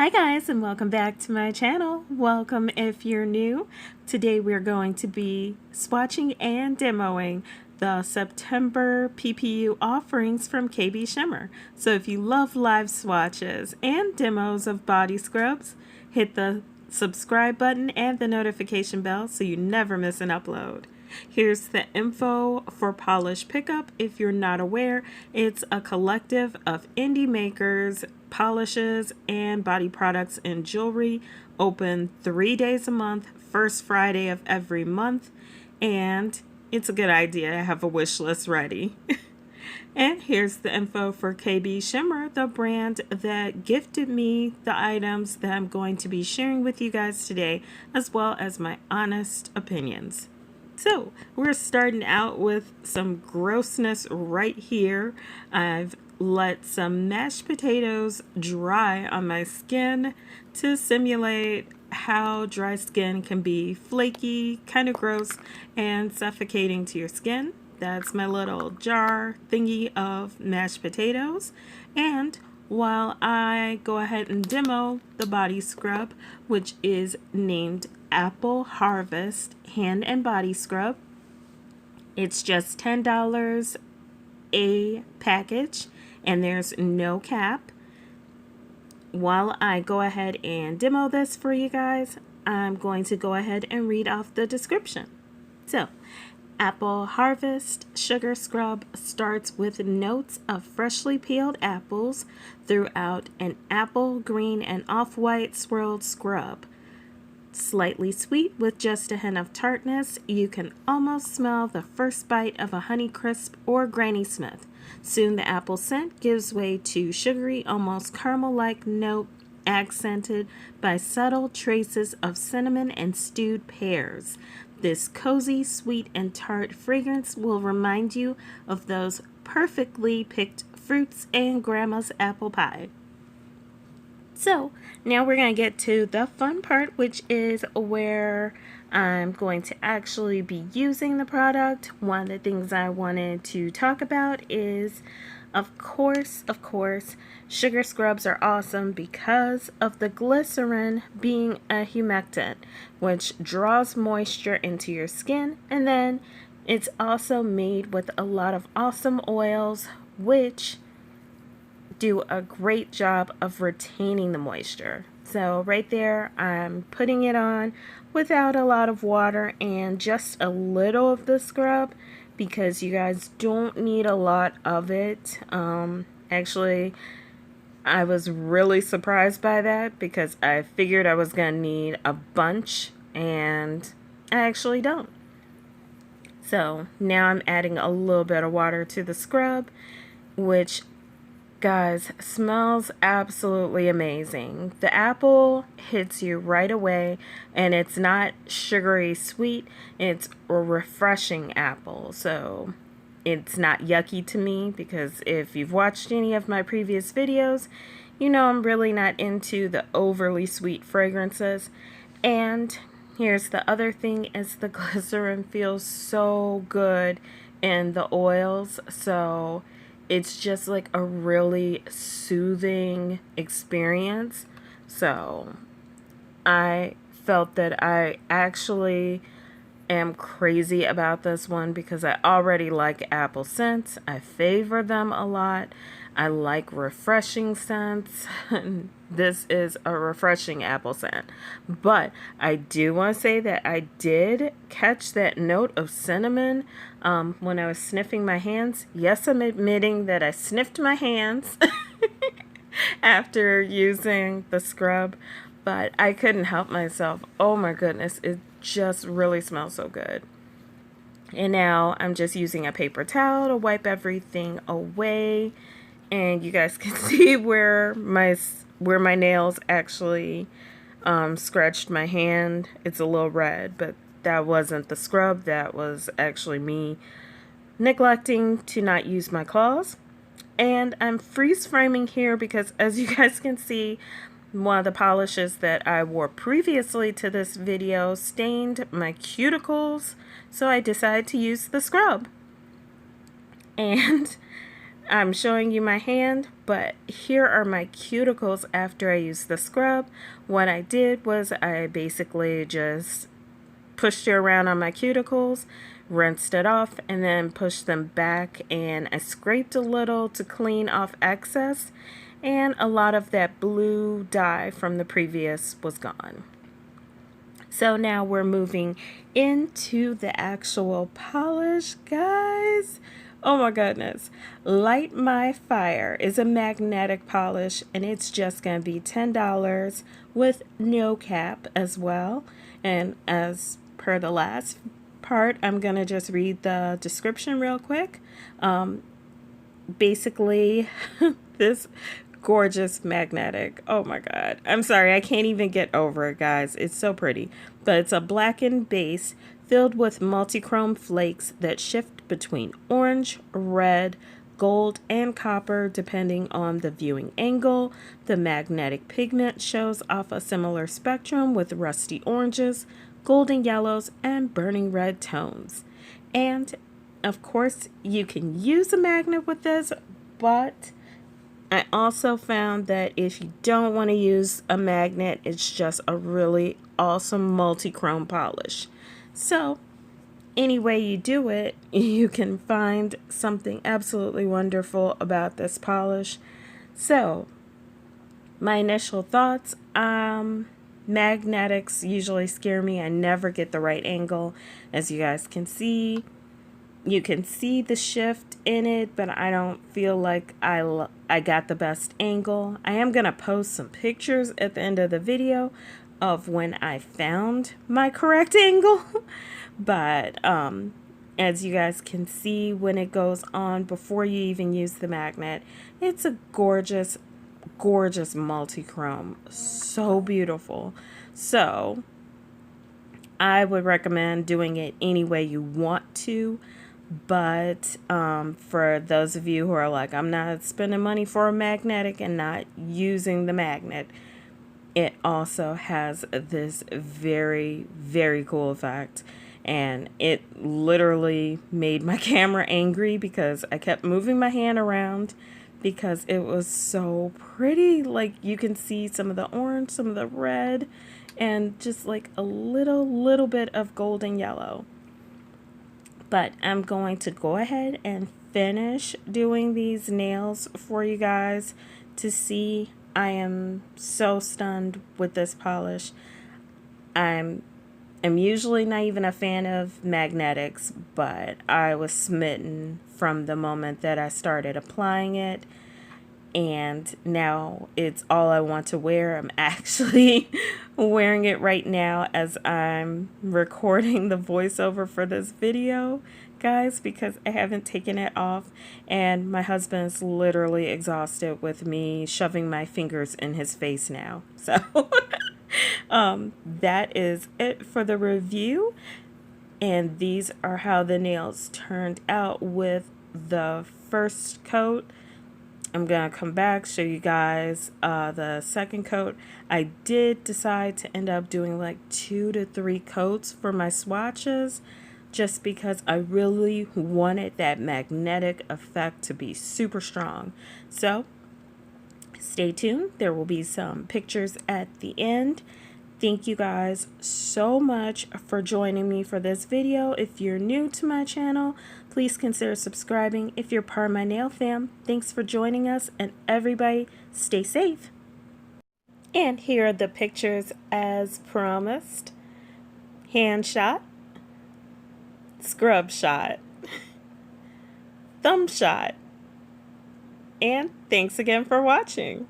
Hi guys, and welcome back to my channel. Welcome if you're new. Today we're going to be swatching and demoing the September PPU offerings from kbshimmer. So if you love live swatches and demos of body scrubs, hit the subscribe button and the notification bell so you never miss an upload. Here's the info for Polish Pickup. If you're not aware, it's a collective of indie makers, polishes, and body products and jewelry. Open 3 days a month, first Friday of every month, and it's a good idea to have a wish list ready. And here's the info for kbshimmer, the brand that gifted me the items that I'm going to be sharing with you guys today, as well as my honest opinions. So we're starting out with some grossness right here. I've let some mashed potatoes dry on my skin to simulate how dry skin can be flaky, kind of gross, and suffocating to your skin. That's my little jar thingy of mashed potatoes. And while I go ahead and demo the body scrub, which is named Apple Harvest Hand and Body Scrub. It's just $10 a package, and there's no cap. While I go ahead and demo this for you guys, I'm going to go ahead and read off the description. So, Apple Harvest Sugar Scrub starts with notes of freshly peeled apples throughout an apple, green, and off-white swirled scrub. Slightly sweet with just a hint of tartness, you can almost smell the first bite of a Honeycrisp or Granny Smith. Soon the apple scent gives way to sugary, almost caramel-like note accented by subtle traces of cinnamon and stewed pears. This cozy, sweet, and tart fragrance will remind you of those perfectly picked fruits and Grandma's apple pie. So now we're going to get to the fun part, which is where I'm going to actually be using the product. One of the things I wanted to talk about is, of course, sugar scrubs are awesome because of the glycerin being a humectant, which draws moisture into your skin. And then it's also made with a lot of awesome oils, which do a great job of retaining the moisture. So right there, I'm putting it on without a lot of water and just a little of the scrub because you guys don't need a lot of it. Actually, I was really surprised by that because I figured I was gonna need a bunch and I actually don't. So now I'm adding a little bit of water to the scrub, which, guys, smells absolutely amazing. The apple hits you right away, and it's not sugary sweet. It's a refreshing apple, so it's not yucky to me because if you've watched any of my previous videos, you know I'm really not into the overly sweet fragrances. And here's the other thing is the glycerin feels so good in the oils, so it's just like a really soothing experience. So I felt that I actually am crazy about this one because I already like apple scents. I favor them a lot. I like refreshing scents. This is a refreshing apple scent. But I do want to say that I did catch that note of cinnamon when I was sniffing my hands. Yes, I'm admitting that I sniffed my hands after using the scrub, but I couldn't help myself. Oh my goodness, it just really smells so good. And now I'm just using a paper towel to wipe everything away. And you guys can see where my nails actually scratched my hand. It's a little red, but that wasn't the scrub. That was actually me neglecting to not use my claws. And I'm freeze framing here because, as you guys can see, one of the polishes that I wore previously to this video stained my cuticles, so I decided to use the scrub. And I'm showing you my hand, but here are my cuticles after I used the scrub. What I did was I basically just pushed it around on my cuticles, rinsed it off, and then pushed them back, and I scraped a little to clean off excess, and a lot of that blue dye from the previous was gone. So now we're moving into the actual polish, guys. Oh my goodness. Light My Fire is a magnetic polish, and it's just going to be $10 with no cap as well. And as per the last part, I'm going to just read the description real quick. Basically, this gorgeous magnetic. Oh my god. I'm sorry, I can't even get over it, guys. It's so pretty. But it's a blackened base filled with multi-chrome flakes that shift between orange, red, gold, and copper depending on the viewing angle. The magnetic pigment shows off a similar spectrum with rusty oranges, golden yellows, and burning red tones. And of course, you can use a magnet with this, but I also found that if you don't want to use a magnet, it's just a really awesome multi-chrome polish. So, any way you do it, you can find something absolutely wonderful about this polish. So, my initial thoughts, magnetics usually scare me. I never get the right angle. As you guys can see, you can see the shift in it, but I don't feel like I got the best angle. I am going to post some pictures at the end of the video of when I found my correct angle. But as you guys can see, when it goes on before you even use the magnet, it's a gorgeous, gorgeous multi-chrome. So beautiful. So I would recommend doing it any way you want to. But for those of you who are like, I'm not spending money for a magnetic and not using the magnet, it also has this very, very cool effect. And it literally made my camera angry because I kept moving my hand around because it was so pretty. Like, you can see some of the orange, some of the red, and just like a little bit of golden yellow. But I'm going to go ahead and finish doing these nails for you guys to see. I am so stunned with this polish. I'm usually not even a fan of magnetics, but I was smitten from the moment that I started applying it. And now it's all I want to wear. I'm actually wearing it right now as I'm recording the voiceover for this video, guys, because I haven't taken it off, and my husband's literally exhausted with me shoving my fingers in his face now. So that is it for the review, and these are how the nails turned out with the first coat. I'm going to come back, show you guys the second coat. I did decide to end up doing like 2 to 3 coats for my swatches just because I really wanted that magnetic effect to be super strong. So stay tuned. There will be some pictures at the end. Thank you guys so much for joining me for this video. If you're new to my channel, please consider subscribing. If you're part of my nail fam, thanks for joining us, and everybody stay safe. And here are the pictures as promised. Hand shot, scrub shot, thumb shot, and thanks again for watching.